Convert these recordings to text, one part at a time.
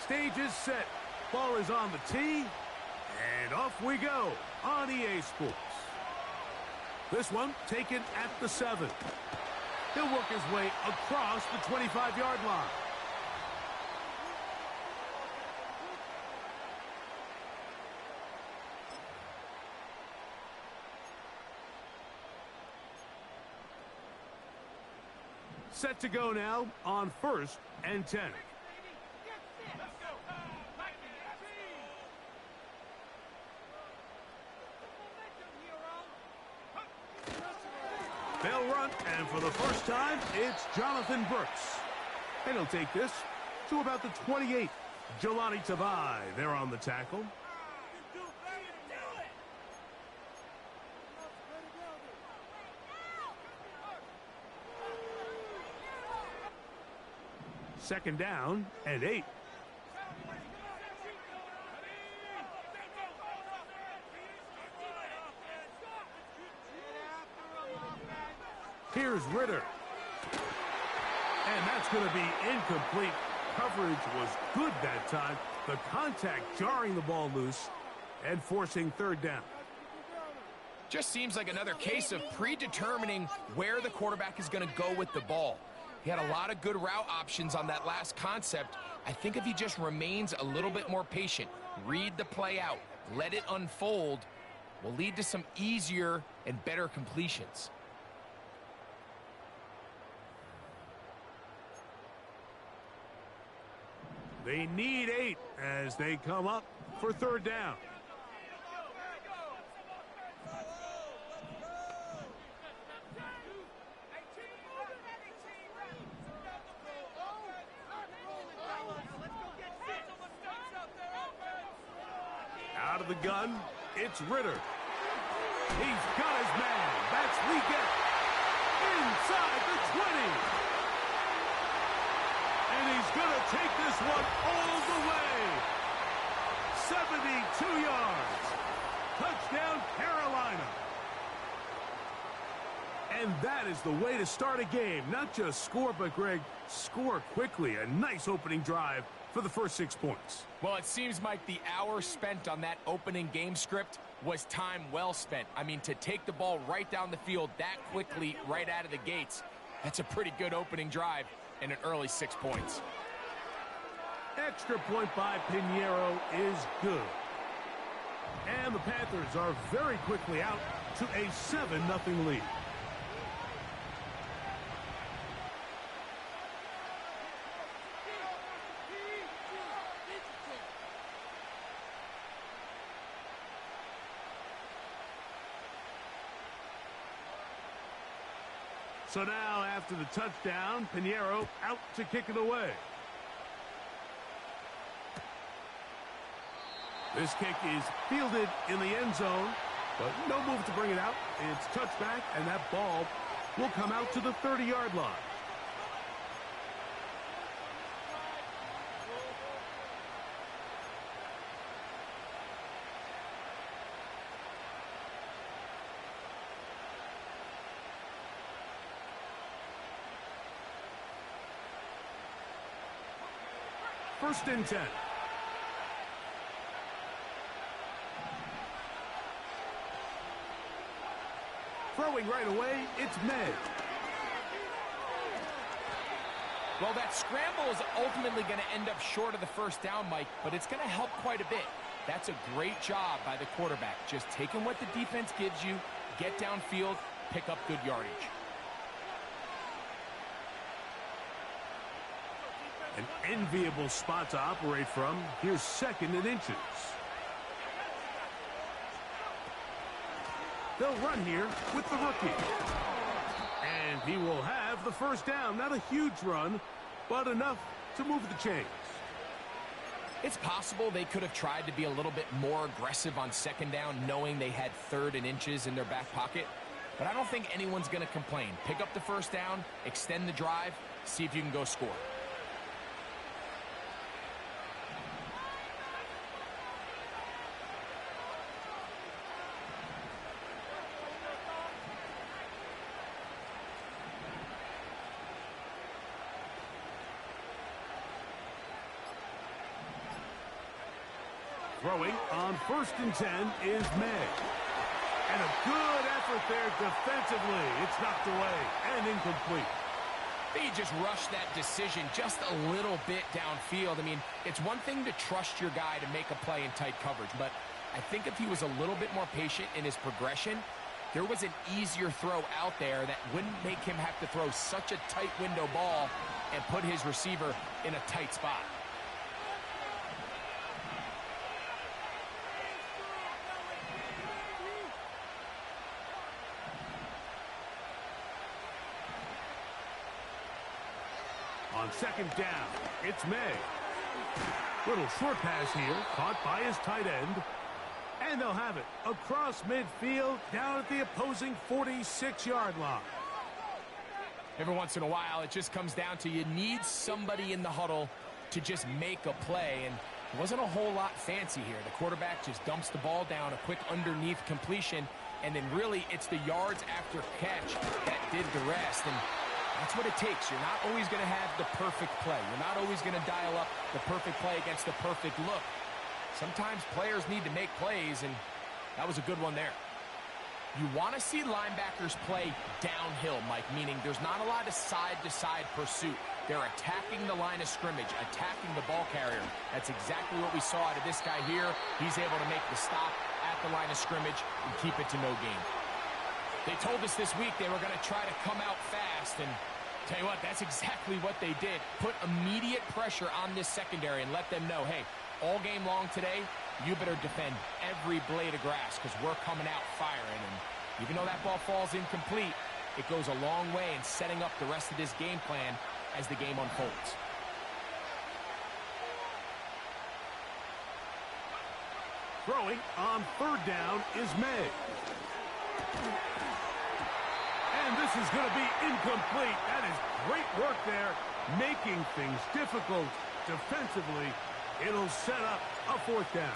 Stage is set. Ball is on the tee. And off we go on EA Sports. This one taken at the 7. He'll work his way across the 25-yard line. Set to go now on 1st and 10. They'll run, and for the first time, it's Jonathan Brooks. And he'll take this to about the 28. Jelani Tavai there on the tackle. Second down and 8. Here's Ritter. And that's going to be incomplete. Coverage was good that time. The contact jarring the ball loose and forcing 3rd down. Just seems like another case of predetermining where the quarterback is going to go with the ball. He had a lot of good route options on that last concept. I think if he just remains a little bit more patient, read the play out, let it unfold, will lead to some easier and better completions. They need 8 as they come up for 3rd down. Out of the gun, it's Ritter. He's got his man. That's Leggett. Inside the 20. And he's going to take this one all the way. 72 yards. Touchdown, Carolina. And that is the way to start a game. Not just score, but, Greg, score quickly. A nice opening drive for the first 6 points. Well, it seems like the hour spent on that opening game script was time well spent. I mean, to take the ball right down the field that quickly right out of the gates, that's a pretty good opening drive and an early 6 points. Extra point by Pinheiro is good. And the Panthers are very quickly out to a 7-0 lead. So now, after the touchdown, Pinheiro out to kick it away. This kick is fielded in the end zone, but no move to bring it out. It's touchback, and that ball will come out to the 30-yard line. First and 10. Throwing right away, it's Med. Well, that scramble is ultimately going to end up short of the first down, Mike, but it's going to help quite a bit. That's a great job by the quarterback. Just taking what the defense gives you, get downfield, pick up good yardage. An enviable spot to operate from. Here's 2nd and inches. They'll run here with the rookie. And he will have the first down. Not a huge run, but enough to move the chains. It's possible they could have tried to be a little bit more aggressive on 2nd down, knowing they had 3rd and inches in their back pocket. But I don't think anyone's going to complain. Pick up the first down, extend the drive, see if you can go score. Throwing on 1st and 10 is May. And a good effort there defensively. It's knocked away and incomplete. He just rushed that decision just a little bit downfield. I mean, it's one thing to trust your guy to make a play in tight coverage, but I think if he was a little bit more patient in his progression, there was an easier throw out there that wouldn't make him have to throw such a tight window ball and put his receiver in a tight spot. On 2nd down, it's May. Little short pass here, caught by his tight end. And they'll have it across midfield, down at the opposing 46-yard line. Every once in a while, it just comes down to you need somebody in the huddle to just make a play. And it wasn't a whole lot fancy here. The quarterback just dumps the ball down, a quick underneath completion, and then really it's the yards after catch that did the rest. And that's what it takes. You're not always going to have the perfect play. You're not always going to dial up the perfect play against the perfect look. Sometimes players need to make plays, and that was a good one there. You want to see linebackers play downhill, Mike, meaning there's not a lot of side-to-side pursuit. They're attacking the line of scrimmage, attacking the ball carrier. That's exactly what we saw out of this guy here. He's able to make the stop at the line of scrimmage and keep it to no gain. They told us this week they were going to try to come out fast, and tell you what, that's exactly what they did. Put immediate pressure on this secondary and let them know, hey, all game long today, you better defend every blade of grass because we're coming out firing. And even though that ball falls incomplete, it goes a long way in setting up the rest of this game plan as the game unfolds. Throwing on 3rd down is May. And this is going to be incomplete. That is great work there, making things difficult defensively. It'll set up a 4th down.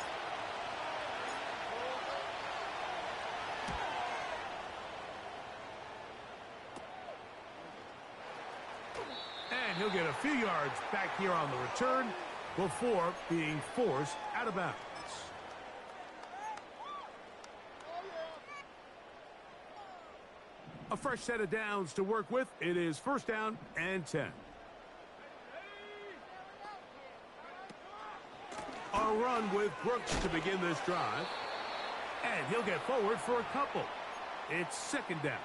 And he'll get a few yards back here on the return before being forced out of bounds. A fresh set of downs to work with. It is 1st down and 10. A run with Brooks to begin this drive. And he'll get forward for a couple. It's 2nd down.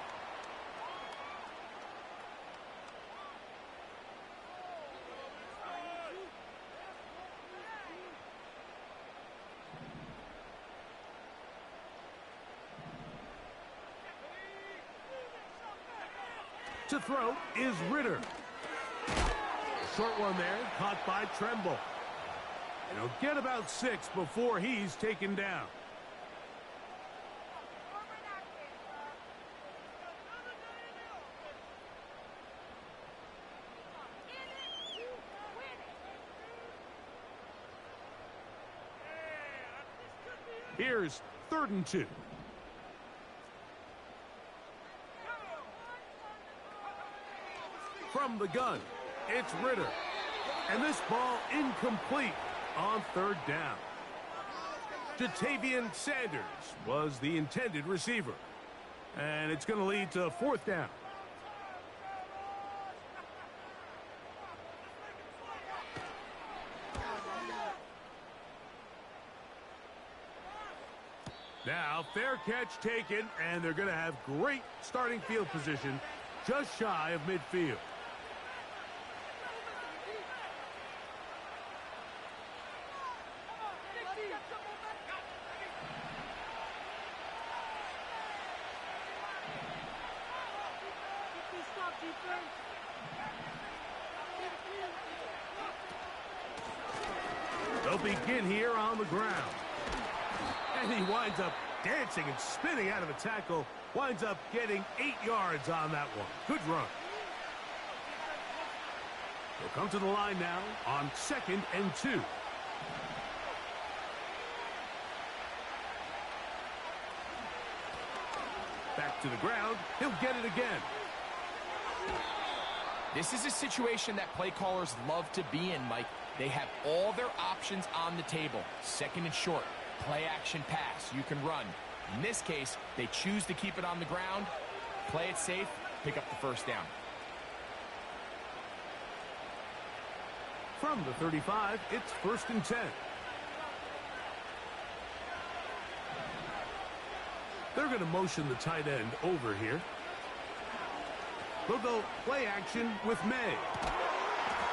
To throw is Ritter. Short one there, caught by Tremble. And he'll get about 6 before he's taken down. Here's 3rd and 2. From the gun, it's Ritter. And this ball incomplete on 3rd down. Jatavian Sanders was the intended receiver. And it's going to lead to 4th down. Now, fair catch taken, and they're going to have great starting field position just shy of midfield. They'll begin here on the ground. And he winds up dancing and spinning out of a tackle. Winds up getting 8 yards on that one. Good run. They'll come to the line now on 2nd and 2. Back to the ground. He'll get it again. This is a situation that play callers love to be in, Mike. They have all their options on the table. Second and short, play action pass, you can run. In this case, they choose to keep it on the ground, play it safe, pick up the first down. From the 35, it's 1st and 10. They're going to motion the tight end over here. They'll go play action with May.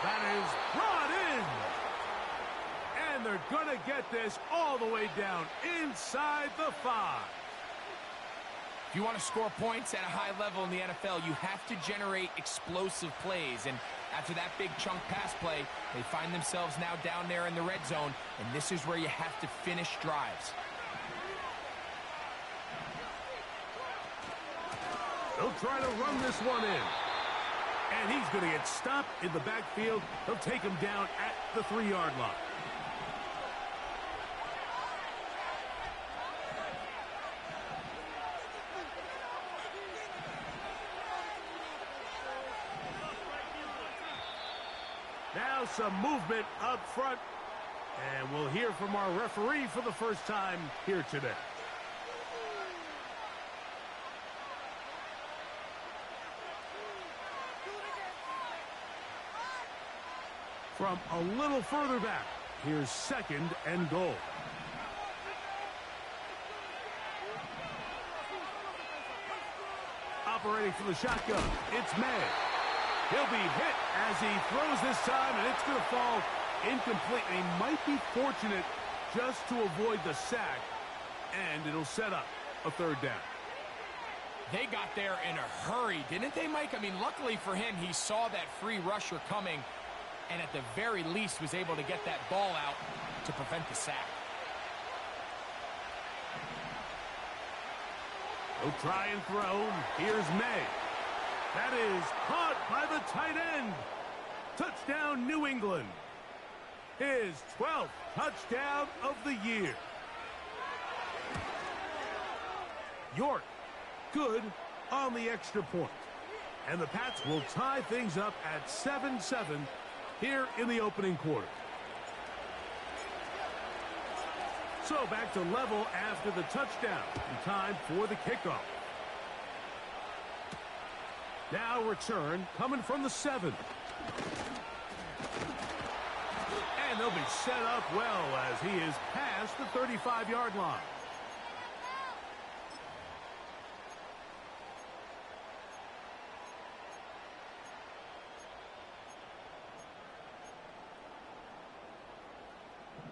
That is brought in. And they're going to get this all the way down inside the 5. If you want to score points at a high level in the NFL, you have to generate explosive plays. And after that big chunk pass play, they find themselves now down there in the red zone. And this is where you have to finish drives. They'll try to run this one in. And he's going to get stopped in the backfield. They'll take him down at the 3-yard line. Now some movement up front. And we'll hear from our referee for the first time here today. From a little further back, here's 2nd and goal. Operating for the shotgun, it's May. He'll be hit as he throws this time, and it's going to fall incomplete. And he might be fortunate just to avoid the sack, and it'll set up a 3rd down. They got there in a hurry, didn't they, Mike? I mean, luckily for him, he saw that free rusher coming, and at the very least was able to get that ball out to prevent the sack. He'll try and throw. Here's May. That is caught by the tight end. Touchdown, New England. His 12th touchdown of the year. York, good on the extra point. And the Pats will tie things up at 7-7 here in the opening quarter. So back to level after the touchdown. In time for the kickoff. Now return coming from the 7. And they'll be set up well as he is past the 35-yard line.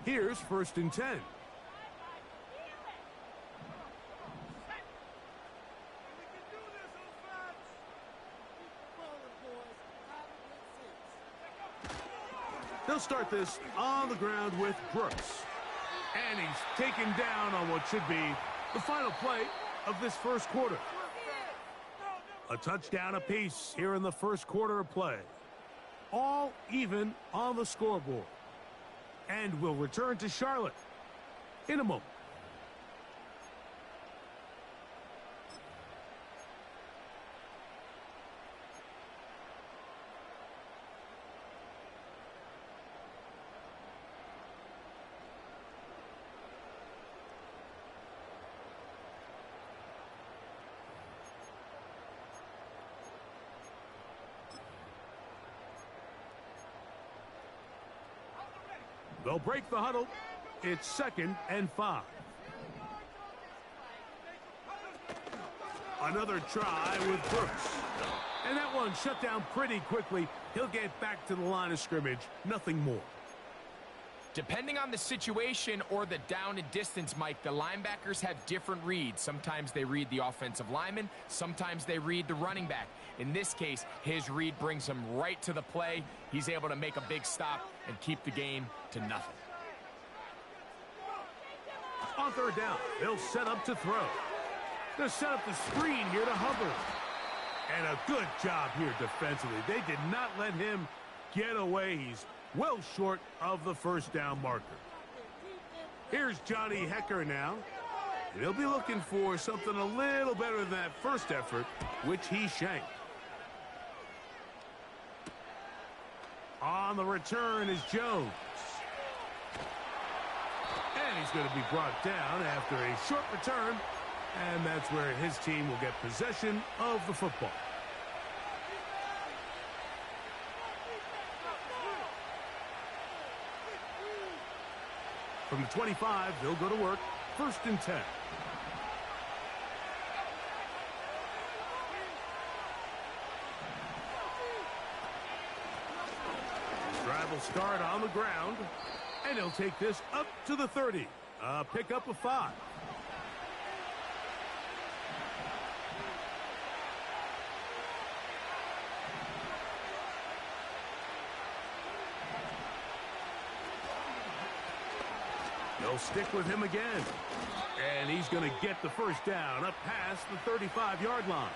Here's 1st and 10. They'll start this on the ground with Brooks. And he's taken down on what should be the final play of this first quarter. A touchdown apiece here in the first quarter of play. All even on the scoreboard. And we'll return to Charlotte in a moment. They'll break the huddle. It's 2nd and 5. Another try with Brooks. And that one shut down pretty quickly. He'll get back to the line of scrimmage. Nothing more. Depending on the situation or the down and distance, Mike, the linebackers have different reads. Sometimes they read the offensive lineman. Sometimes they read the running back. In this case, his read brings him right to the play. He's able to make a big stop and keep the game to nothing. On 3rd down, they'll set up to throw. They'll set up the screen here to Hubbard. And a good job here defensively. They did not let him get away. He's well short of the 1st down marker. Here's Johnny Hecker now. And he'll be looking for something a little better than that first effort, which he shanked. On the return is Jones. And he's going to be brought down after a short return. And that's where his team will get possession of the football. From the 25, they'll go to work. 1st and 10. Drive will start on the ground. And he'll take this up to the 30. A pickup of 5. They'll stick with him again. And he's going to get the first down up past the 35-yard line.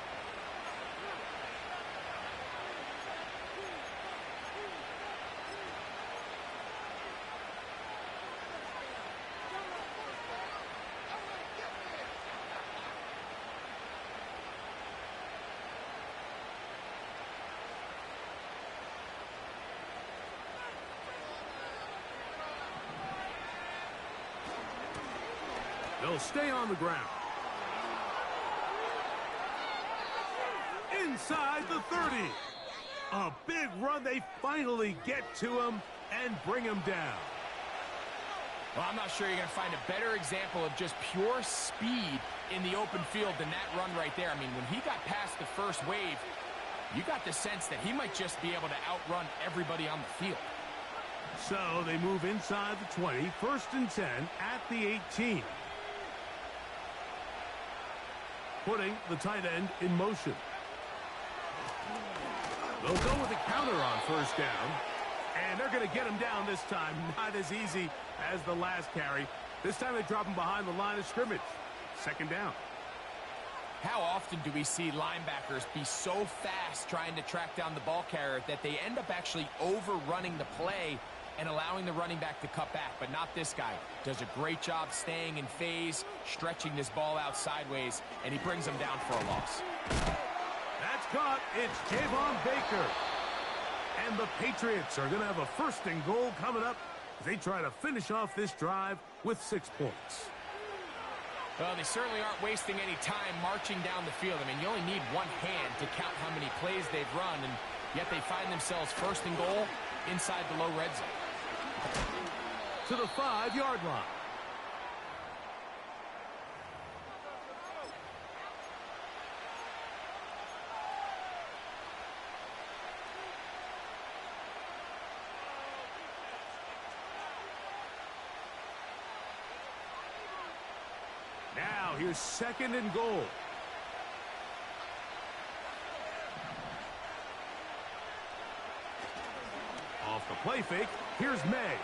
They'll stay on the ground. Inside the 30. A big run. They finally get to him and bring him down. Well, I'm not sure you're going to find a better example of just pure speed in the open field than that run right there. I mean, when he got past the first wave, you got the sense that he might just be able to outrun everybody on the field. So they move inside the 20. 1st and 10 at the 18. Putting the tight end in motion. They'll go with a counter on 1st down. And they're going to get him down this time. Not as easy as the last carry. This time they drop him behind the line of scrimmage. 2nd down. How often do we see linebackers be so fast trying to track down the ball carrier that they end up actually overrunning the play and allowing the running back to cut back? But not this guy. Does a great job staying in phase, stretching this ball out sideways, and he brings him down for a loss. That's caught. It's Javon Baker. And the Patriots are going to have a 1st and goal coming up as they try to finish off this drive with 6 points. Well, they certainly aren't wasting any time marching down the field. I mean, you only need one hand to count how many plays they've run, and yet they find themselves 1st and goal inside the low red zone. To the 5-yard line. Now here's 2nd and goal. Off the play fake, here's May.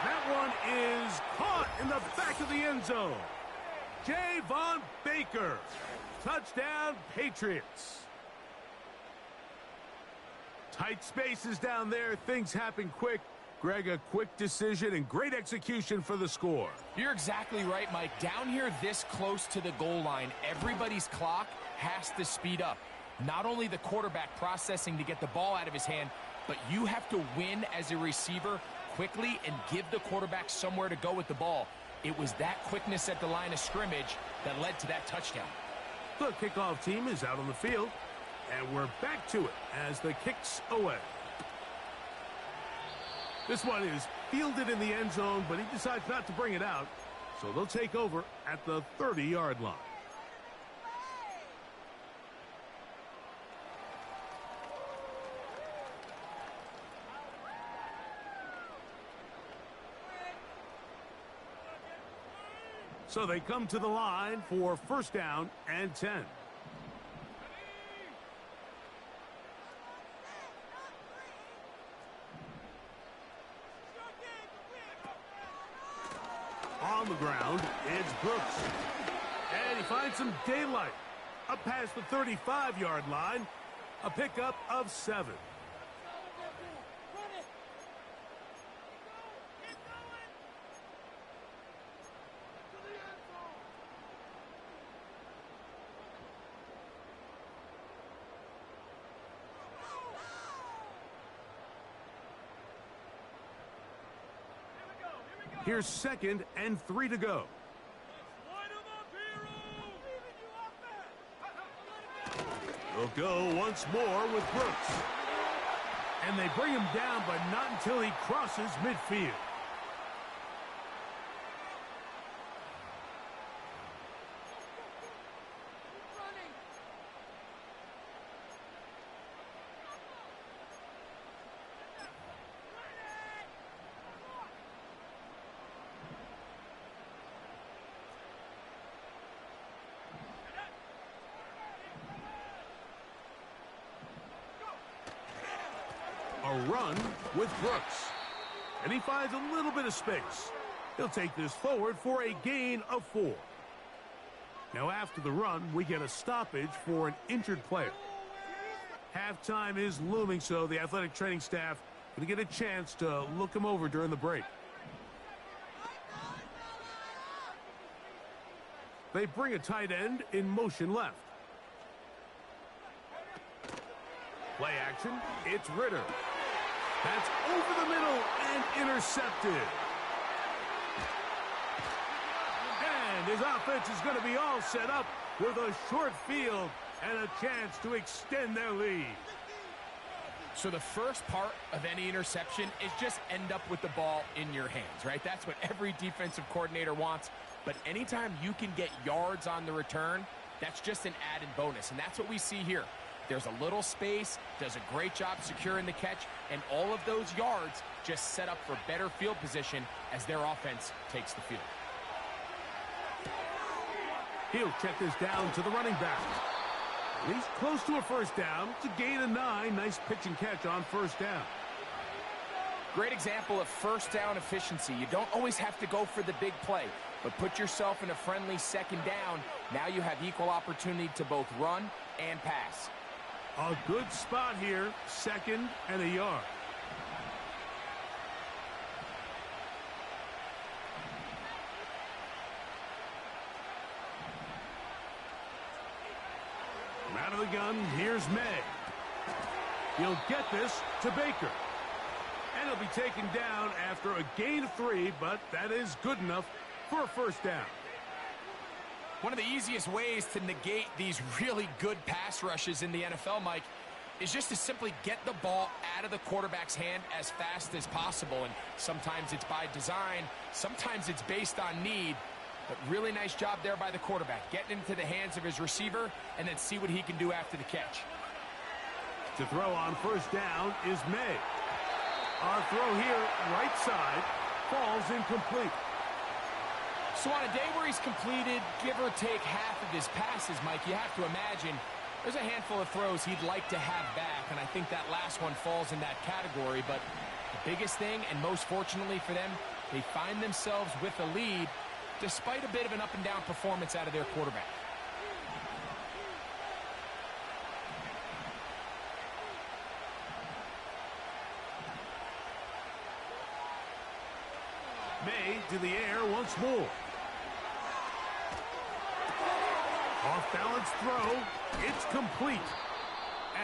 That one is caught in the back of the end zone. Javon Baker. Touchdown, Patriots. Tight spaces down there. Things happen quick. Greg, a quick decision and great execution for the score. You're exactly right, Mike. Down here this close to the goal line, everybody's clock has to speed up. Not only the quarterback processing to get the ball out of his hand, but you have to win as a receiver quickly and give the quarterback somewhere to go with the ball. It was that quickness at the line of scrimmage that led to that touchdown. The kickoff team is out on the field, and we're back to it as the kick's away. This one is fielded in the end zone, but he decides not to bring it out, so they'll take over at the 30-yard line. So they come to the line for 1st down and 10. On the ground, it's Brooks. And he finds some daylight. Up past the 35-yard line, a pickup of 7. Here's 2nd and 3 to go. They'll go once more with Brooks. And they bring him down, but not until he crosses midfield. A run with Brooks. And he finds a little bit of space. He'll take this forward for a gain of 4. Now after the run, we get a stoppage for an injured player. Halftime is looming, so the athletic training staff going to get a chance to look him over during the break. They bring a tight end in motion left. Play action. It's Ritter. That's over the middle and intercepted. And his offense is going to be all set up with a short field and a chance to extend their lead. So the first part of any interception is just end up with the ball in your hands, right? That's what every defensive coordinator wants. But anytime you can get yards on the return, that's just an added bonus. And that's what we see here. There's a little space, does a great job securing the catch, and all of those yards just set up for better field position as their offense takes the field. He'll check this down to the running back. He's close to a first down. It's a gain of 9. Nice pitch and catch on first down. Great example of first down efficiency. You don't always have to go for the big play, but put yourself in a friendly second down. Now you have equal opportunity to both run and pass. A good spot here, 2nd and a yard. From out of the gun, here's May. He'll get this to Baker. And he'll be taken down after a gain of 3, but that is good enough for a first down. One of the easiest ways to negate these really good pass rushes in the NFL, Mike, is just to simply get the ball out of the quarterback's hand as fast as possible. And sometimes it's by design, sometimes it's based on need. But really nice job there by the quarterback, getting into the hands of his receiver and then see what he can do after the catch. To throw on first down is May. Our throw here, right side, falls incomplete. So on a day where he's completed, give or take half of his passes, Mike, you have to imagine there's a handful of throws he'd like to have back, and I think that last one falls in that category. But the biggest thing, and most fortunately for them, they find themselves with a lead despite a bit of an up-and-down performance out of their quarterback. May to the air once more. Off-balance throw. It's complete.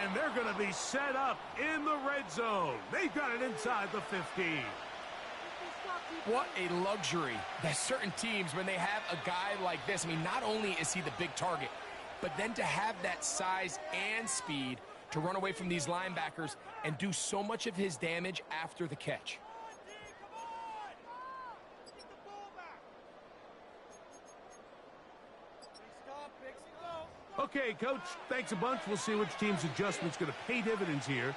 And they're going to be set up in the red zone. They've got it inside the 15. What a luxury that certain teams, when they have a guy like this, I mean, not only is he the big target, but then to have that size and speed to run away from these linebackers and do so much of his damage after the catch. Okay, Coach, thanks a bunch. We'll see which team's adjustment's going to pay dividends here.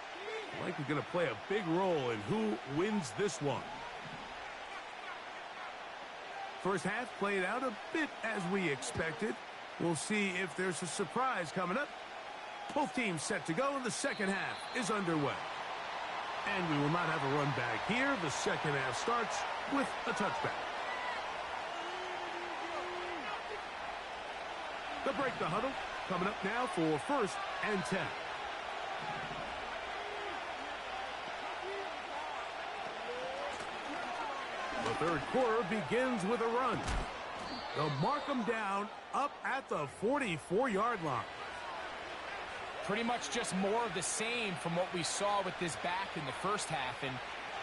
Likely going to play a big role in who wins this one. First half played out a bit as we expected. We'll see if there's a surprise coming up. Both teams set to go, and the second half is underway. And we will not have a run back here. The second half starts with a touchback. They'll break the huddle. Coming up now for 1st and 10. The third quarter begins with a run. They'll mark them down up at the 44-yard line. Pretty much just more of the same from what we saw with this back in the first half. And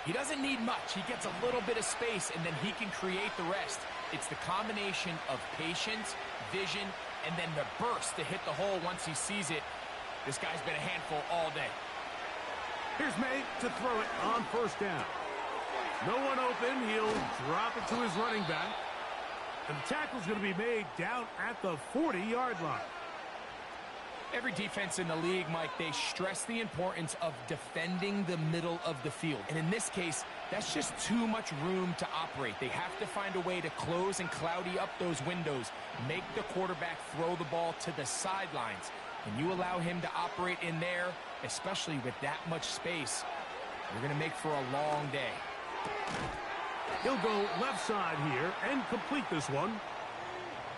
He doesn't need much. He gets a little bit of space, and then he can create the rest. It's the combination of patience, vision, and then the burst to hit the hole once he sees it. This guy's been a handful all day. Here's May to throw it on first down. No one open. He'll drop it to his running back. And the tackle's going to be made down at the 40-yard line. Every defense in the league, Mike, they stress the importance of defending the middle of the field. And in this case, that's just too much room to operate. They have to find a way to close and cloudy up those windows, make the quarterback throw the ball to the sidelines. And you allow him to operate in there, especially with that much space, you're going to make for a long day. He'll go left side here and complete this one.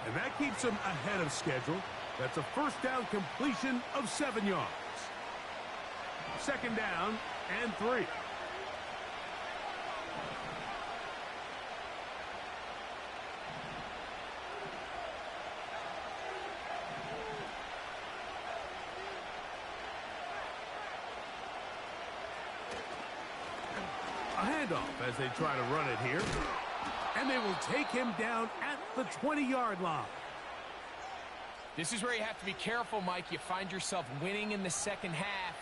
And that keeps him ahead of schedule. That's a first down completion of 7 yards. Second down and 3. A handoff as they try to run it here. And they will take him down at the 20-yard line. This is where you have to be careful, Mike. You find yourself winning in the second half.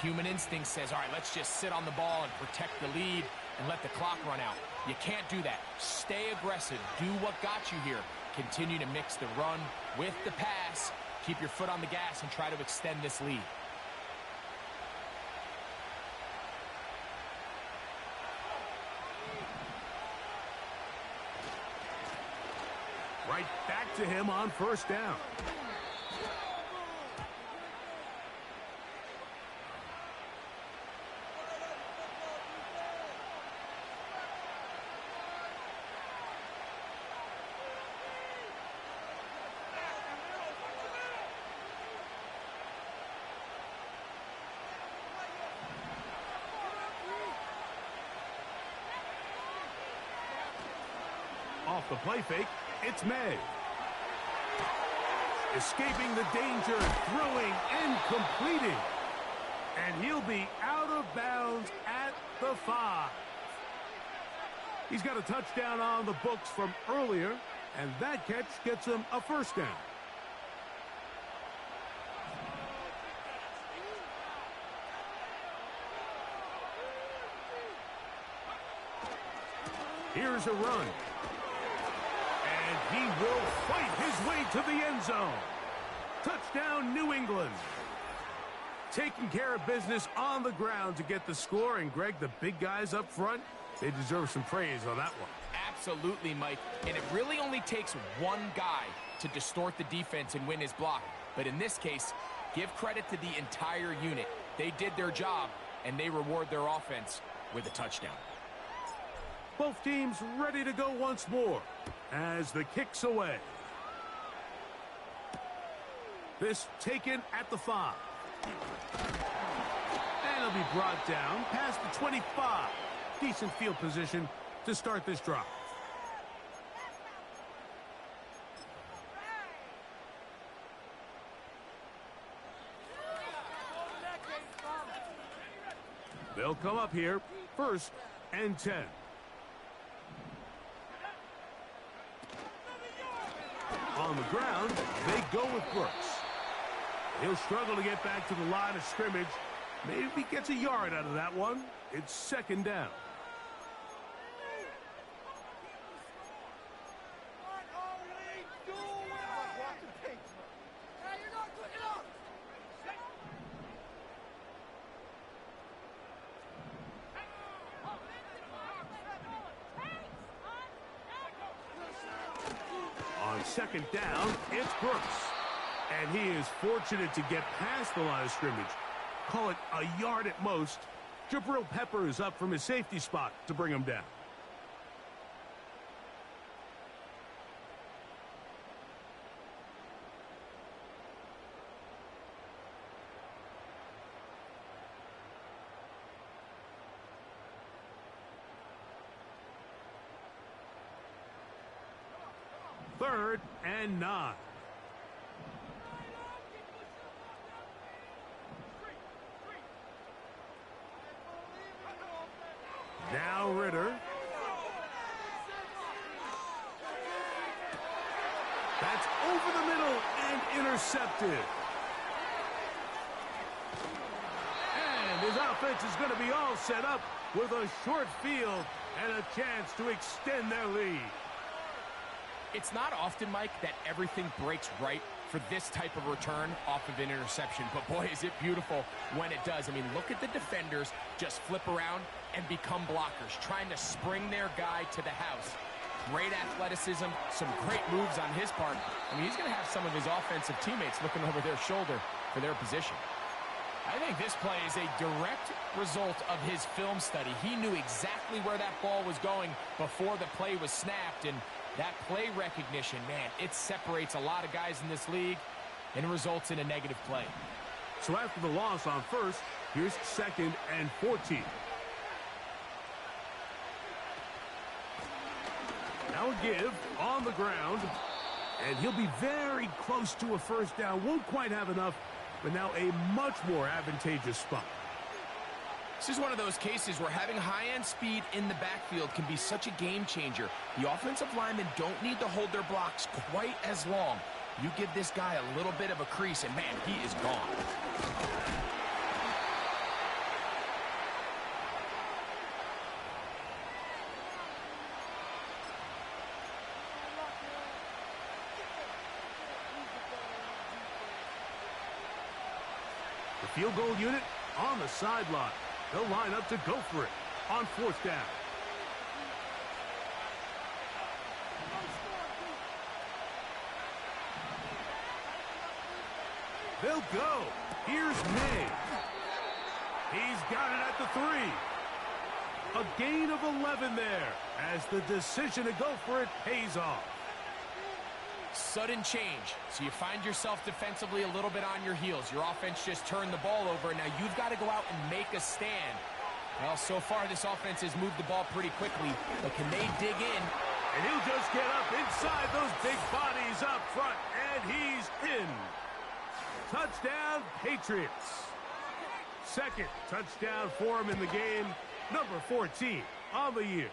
Human instinct says, all right, let's just sit on the ball and protect the lead and let the clock run out. You can't do that. Stay aggressive. Do what got you here. Continue to mix the run with the pass. Keep your foot on the gas and try to extend this lead. Right back to him on first down. Off the play fake. It's May. Escaping the danger, throwing and completing. And he'll be out of bounds at the 5. He's got a touchdown on the books from earlier, and that catch gets him a first down. Here's a run. He will fight his way to the end zone. Touchdown, New England. Taking care of business on the ground to get the score. And, Greg, the big guys up front, they deserve some praise on that one. Absolutely, Mike. And it really only takes one guy to distort the defense and win his block. But in this case, give credit to the entire unit. They did their job, and they reward their offense with a touchdown. Both teams ready to go once more as the kick's away. This taken at the 5. And it'll be brought down past the 25. Decent field position to start this drive. They'll come up here, 1st and 10. On the ground, they go with Brooks. He'll struggle to get back to the line of scrimmage. Maybe he gets a yard out of that one. It's second down. On second down, it's Brooks. And he is fortunate to get past the line of scrimmage. Call it a yard at most. Jabril Pepper is up from his safety spot to bring him down. Third and 9. Ritter. That's over the middle and intercepted. And his offense is going to be all set up with a short field and a chance to extend their lead. It's not often, Mike, that everything breaks right for this type of return off of an interception. But, boy, is it beautiful when it does. I mean, look at the defenders just flip around and become blockers, trying to spring their guy to the house. Great athleticism, some great moves on his part. I mean, he's going to have some of his offensive teammates looking over their shoulder for their position. I think this play is a direct result of his film study. He knew exactly where that ball was going before the play was snapped, and that play recognition, man, it separates a lot of guys in this league and results in a negative play. So after the loss on first, here's 2nd and 14. Now a give on the ground, and he'll be very close to a first down. Won't quite have enough, but now a much more advantageous spot. This is one of those cases where having high-end speed in the backfield can be such a game changer. The offensive linemen don't need to hold their blocks quite as long. You give this guy a little bit of a crease, and man, he is gone. The field goal unit on the sideline. They'll line up to go for it on 4th down. They'll go. Here's May. He's got it at the 3. A gain of 11 there as the decision to go for it pays off. Sudden change. So you find yourself defensively a little bit on your heels. Your offense just turned the ball over. Now you've got to go out and make a stand. Well, so far this offense has moved the ball pretty quickly, but can they dig in? And he'll just get up inside those big bodies up front, and he's in. Touchdown, Patriots. 2nd touchdown for him in the game. Number 14 on the year.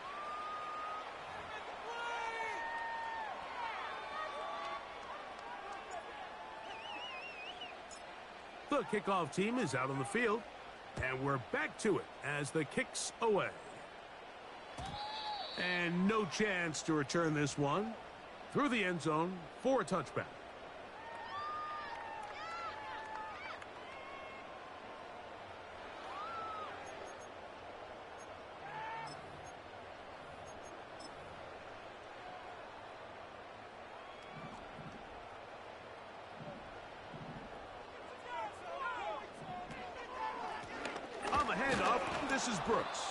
The kickoff team is out on the field, and we're back to it as the kick's away. And no chance to return this one through the end zone for a touchback. This is Brooks,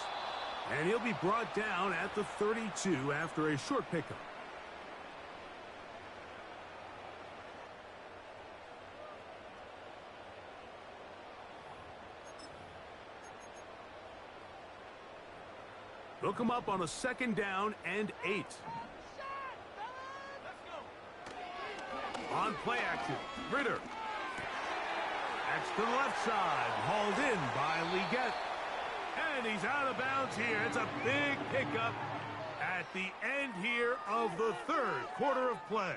and he'll be brought down at the 32 after a short pickup. They'll come up on a 2nd down and 8. On play action, Ritter. That's to the left side, hauled in by Leggett. And he's out of bounds here. It's a big pickup at the end here of the 3rd quarter of play.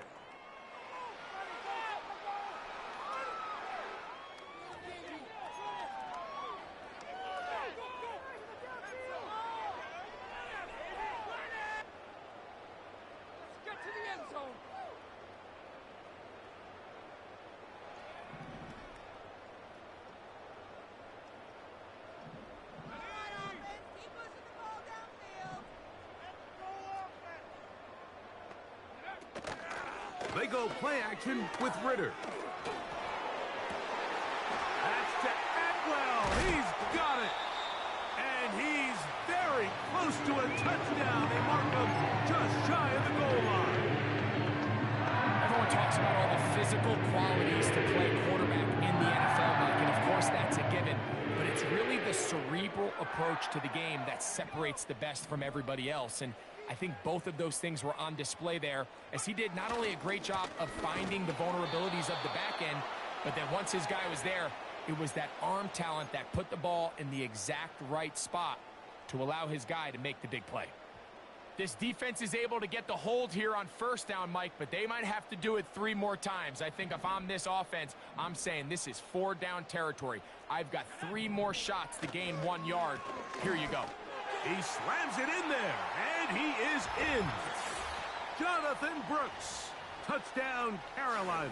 Let's get to the end zone. They go play action with Ritter. That's to Atwell. He's got it. And he's very close to a touchdown. They mark him just shy of the goal line. Everyone talks about all the physical qualities to play quarterback in the NFL, Mike, and of course that's a given. But it's really the cerebral approach to the game that separates the best from everybody else. And I think both of those things were on display there, as he did not only a great job of finding the vulnerabilities of the back end, but then once his guy was there, it was that arm talent that put the ball in the exact right spot to allow his guy to make the big play. This defense is able to get the hold here on first down, Mike, but they might have to do it 3 more times. I think if I'm this offense, I'm saying this is 4-down territory. I've got 3 more shots to gain 1 yard. Here you go. He slams it in there, and he is in. Jonathan Brooks. Touchdown, Carolina.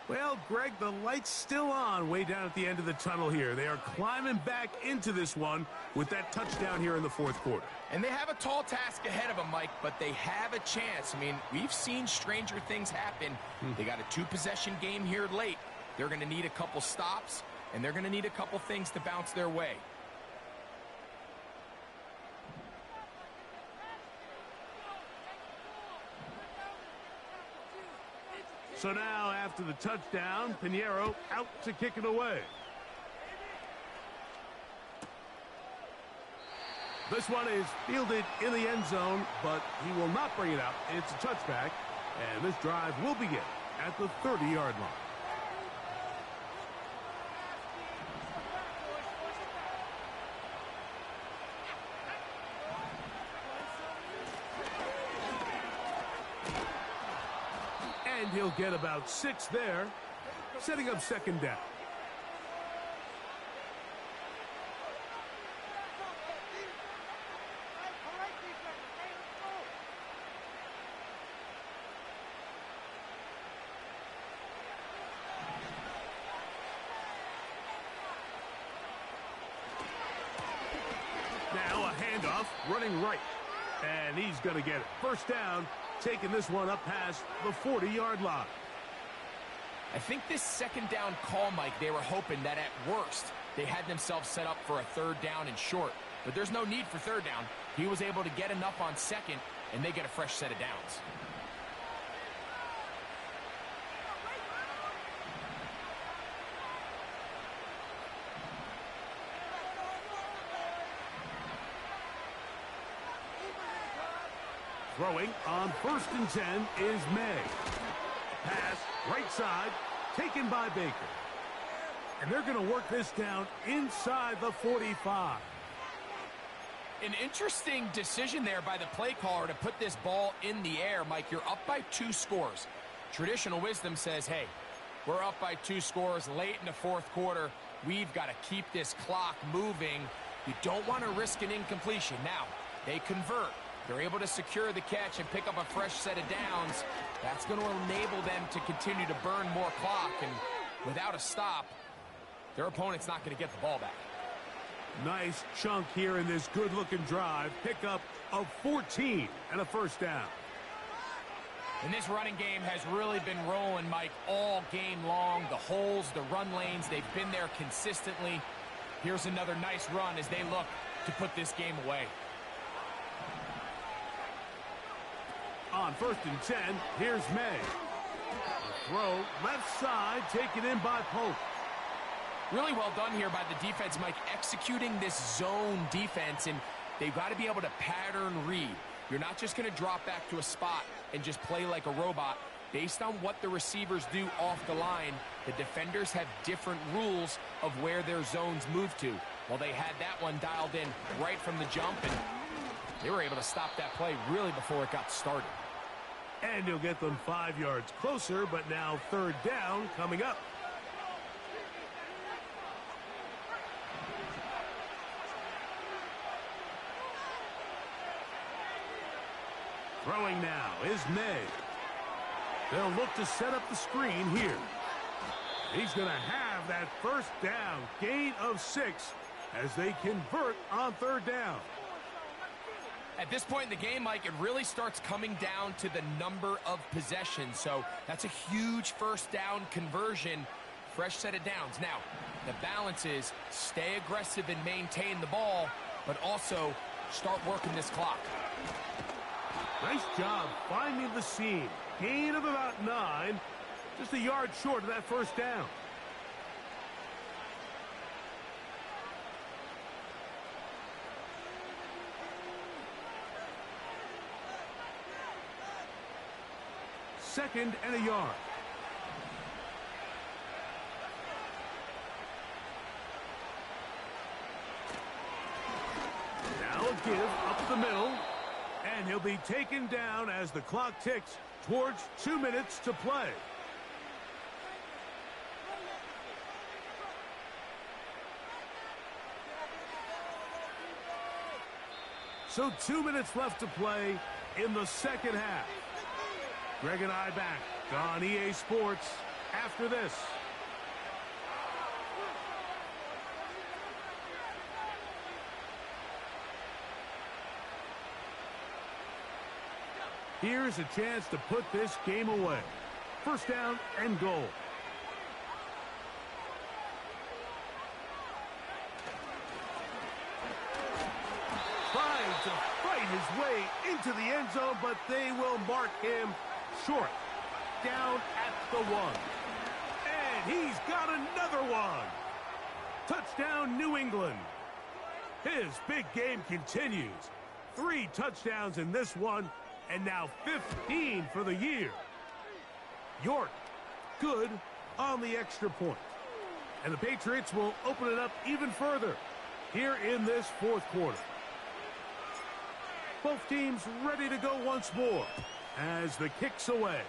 Well, Greg, the light's still on way down at the end of the tunnel here. They are climbing back into this one with that touchdown here in the 4th quarter. And they have a tall task ahead of them, Mike, but they have a chance. I mean, we've seen stranger things happen. They got a 2-possession game here late. They're going to need a couple stops, and they're going to need a couple things to bounce their way. So now, after the touchdown, Pinheiro out to kick it away. This one is fielded in the end zone, but he will not bring it out. It's a touchback, and this drive will begin at the 30-yard line. And he'll get about 6 there, setting up 2nd down. Now a handoff, running right. And he's going to get it. 1st down, taking this one up past the 40-yard line. I think this 2nd down call, Mike, they were hoping that at worst they had themselves set up for a 3rd down and short. But there's no need for 3rd down. He was able to get enough on 2nd, and they get a fresh set of downs. Throwing on 1st and 10 is May. Pass right side, taken by Baker. And they're going to work this down inside the 45. An interesting decision there by the play caller to put this ball in the air. Mike, you're up by 2 scores. Traditional wisdom says, hey, we're up by 2 scores late in the 4th quarter. We've got to keep this clock moving. You don't want to risk an incompletion. Now, they convert. They're able to secure the catch and pick up a fresh set of downs. That's going to enable them to continue to burn more clock. And without a stop, their opponent's not going to get the ball back. Nice chunk here in this good-looking drive. Pickup of 14 and a 1st down. And this running game has really been rolling, Mike, all game long. The holes, the run lanes, they've been there consistently. Here's another nice run as they look to put this game away. On 1st and 10, here's May. A throw left side, taken in by Pope. Really well done here by the defense, Mike, executing this zone defense, and they've got to be able to pattern read. You're not just going to drop back to a spot and just play like a robot. Based on what the receivers do off the line, the defenders have different rules of where their zones move to. Well, they had that one dialed in right from the jump, and they were able to stop that play really before it got started. And he'll get them 5 yards closer, but now 3rd down coming up. Throwing now is May. They'll look to set up the screen here. He's going to have that 1st down, gain of 6 as they convert on 3rd down. At this point in the game, Mike, it really starts coming down to the number of possessions. So that's a huge 1st down conversion, fresh set of downs. Now, the balance is stay aggressive and maintain the ball, but also start working this clock. Nice job finding the seam. Gain of about 9, just a yard short of that 1st down. Second and a yard. give up the middle. And he'll be taken down as the clock ticks towards 2 minutes to play. So 2 minutes left to play in the second half. Greg and I back on EA Sports after this. Here's a chance to put this game away. First down and goal. Trying to fight his way into the end zone, but they will mark him short. Down at the 1. And he's got another one. Touchdown, New England. His big game continues. 3 touchdowns in this one, and now 15 for the year. York, good on the extra point. And the Patriots will open it up even further here in this fourth quarter. Both teams ready to go once more as the kick's away.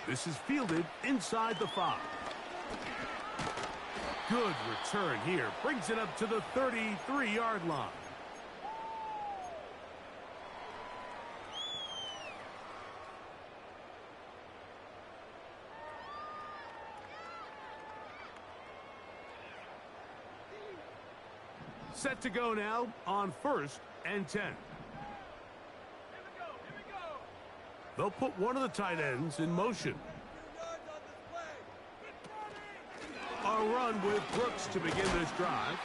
This is fielded inside the 5. Good return here. Brings it up to the 33-yard line. Set to go now on 1st and 10. They'll put one of the tight ends in motion. A run with Brooks to begin this drive.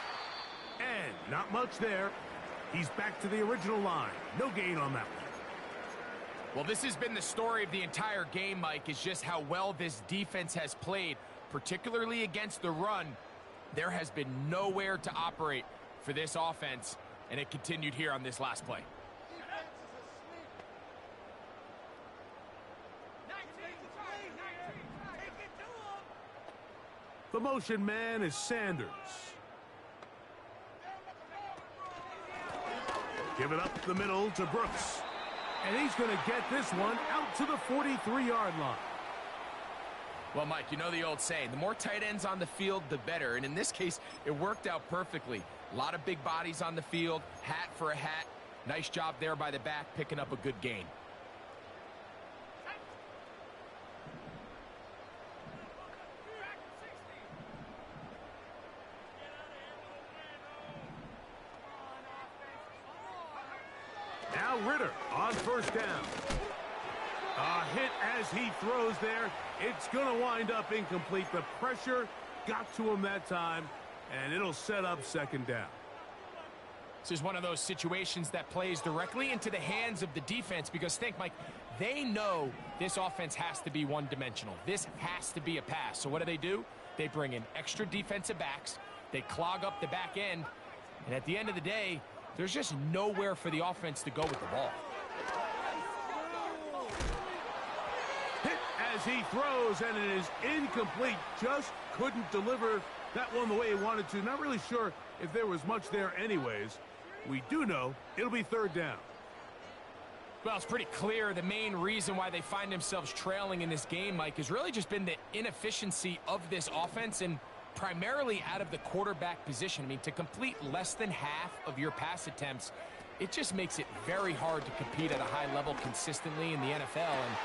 And not much there. He's back to the original line. No gain on that one. Well, this has been the story of the entire game, Mike, is just how well this defense has played, particularly against the run. There has been nowhere to operate for this offense, and it continued here on this last play. The motion man is Sanders. Give it up the middle to Brooks. And he's going to get this one out to the 43-yard line. Well, Mike, you know the old saying, the more tight ends on the field, the better. And in this case, it worked out perfectly. A lot of big bodies on the field, hat for a hat. Nice job there by the back, picking up a good gain. Now Ritter on first down. A hit as he throws there. It's going to wind up incomplete. The pressure got to him that time, and it'll set up second down. This is one of those situations that plays directly into the hands of the defense because, think, Mike, they know this offense has to be one-dimensional. This has to be a pass. So what do? They bring in extra defensive backs. They clog up the back end. And at the end of the day, there's just nowhere for the offense to go with the ball. Hit as he throws, and it is incomplete. Just couldn't deliver that one the way he wanted to. Not really sure if there was much there anyways. We do know it'll be third down. Well, it's pretty clear the main reason why they find themselves trailing in this game, Mike, has really just been the inefficiency of this offense and primarily out of the quarterback position. I mean, to complete less than half of your pass attempts, it just makes it very hard to compete at a high level consistently in the NFL. And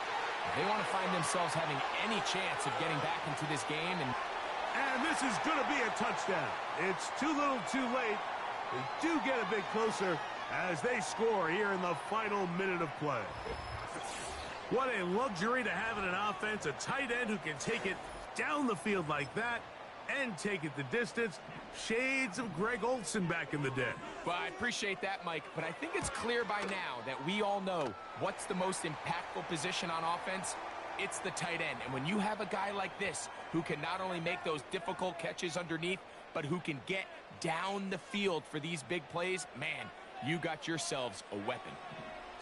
they want to find themselves having any chance of getting back into this game. And this is going to be a touchdown. It's too little too late. They do get a bit closer as they score here in the final minute of play. What a luxury to have in an offense, a tight end who can take it down the field like that and take it the distance. Shades of Greg Olsen back in the day. Well, I appreciate that, Mike, but I think it's clear by now that we all know what's the most impactful position on offense. It's the tight end. And when you have a guy like this who can not only make those difficult catches underneath, but who can get down the field for these big plays, man, you got yourselves a weapon.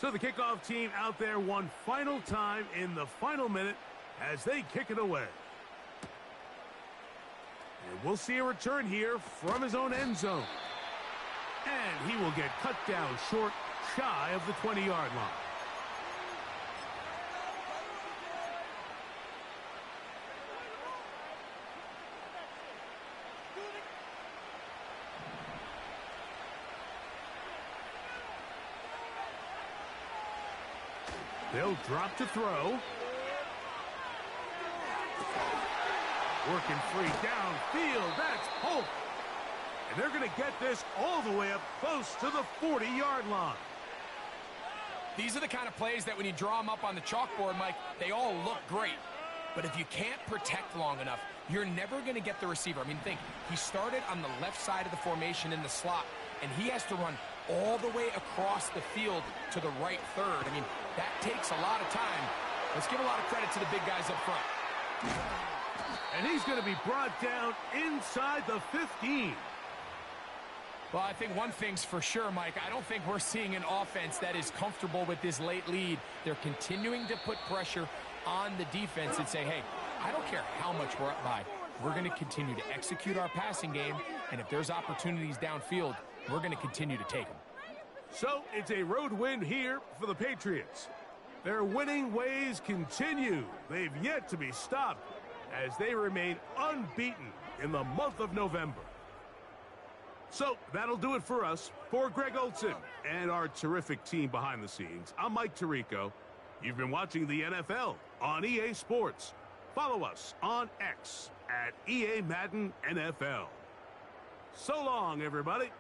So the kickoff team out there one final time in the final minute as they kick it away. And we'll see a return here from his own end zone. And he will get cut down short, shy of the 20-yard line. They'll drop to throw. Working free downfield. That's Polk. And they're going to get this all the way up close to the 40-yard line. These are the kind of plays that when you draw them up on the chalkboard, Mike, they all look great. But if you can't protect long enough, you're never going to get the receiver. I mean, think, he started on the left side of the formation in the slot, and he has to run all the way across the field to the right third. I mean, that takes a lot of time. Let's give a lot of credit to the big guys up front. And he's going to be brought down inside the 15. Well, I think one thing's for sure, Mike. I don't think we're seeing an offense that is comfortable with this late lead. They're continuing to put pressure on the defense and say, hey, I don't care how much we're up by. We're going to continue to execute our passing game, and if there's opportunities downfield, we're going to continue to take them. So it's a road win here for the Patriots. Their winning ways continue. They've yet to be stopped as they remain unbeaten in the month of November. So that'll do it for us. For Greg Olson and our terrific team behind the scenes, I'm Mike Tirico. You've been watching the NFL on EA Sports. Follow us on X at EA Madden NFL. So long, everybody.